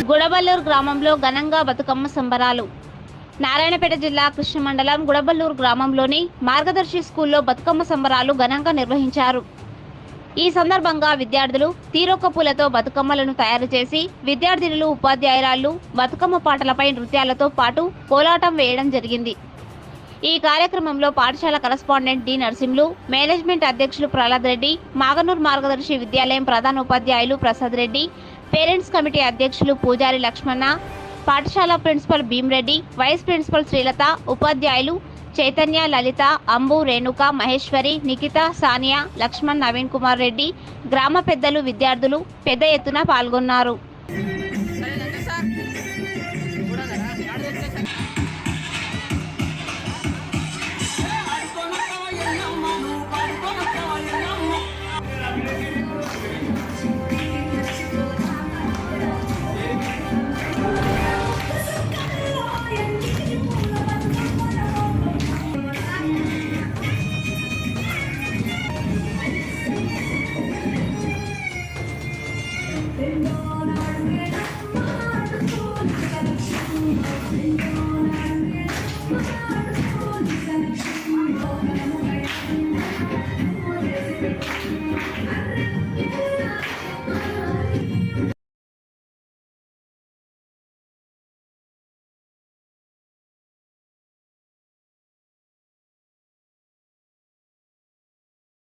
గుడబల్లూరు గ్రామంలో ఘనంగా బతుకమ్మ సంబరాలు. నారాయణపేట జిల్లా కృష్ణ మండలం గుడబల్లూరు గ్రామంలోని మార్గదర్శి స్కూల్లో బతుకమ్మ సంబరాలు ఘనంగా నిర్వహించారు. ఈ సందర్భంగా విద్యార్థులు తీరొక్క పూలతో బతుకమ్మలను తయారు చేసి విద్యార్థినులు, ఉపాధ్యాయురాళ్లు బతుకమ్మ పాటలపై నృత్యాలతో పాటు కోలాటం వేయడం జరిగింది. ఈ కార్యక్రమంలో పాఠశాల కరస్పాండెంట్ డి నరసింహులు, మేనేజ్మెంట్ అధ్యక్షులు ప్రహ్లాద్ రెడ్డి, మాగనూర్ మార్గదర్శి విద్యాలయం ప్రధాన ఉపాధ్యాయులు ప్రసాద్ రెడ్డి, పేరెంట్స్ కమిటీ అధ్యక్షులు పూజారి లక్ష్మణ, పాఠశాల principal Bhimreddy, vice principal Srilatha, ఉపాధ్యాయులు చైతన్య, లలిత, అంబు, రేణుక, మహేశ్వరి, నిఖిత, సానియా, లక్ష్మణ్, నవీన్ కుమార్ రెడ్డి, గ్రామ పెద్దలు, విద్యార్థులు పెద్ద ఎత్తున పాల్గొన్నారు.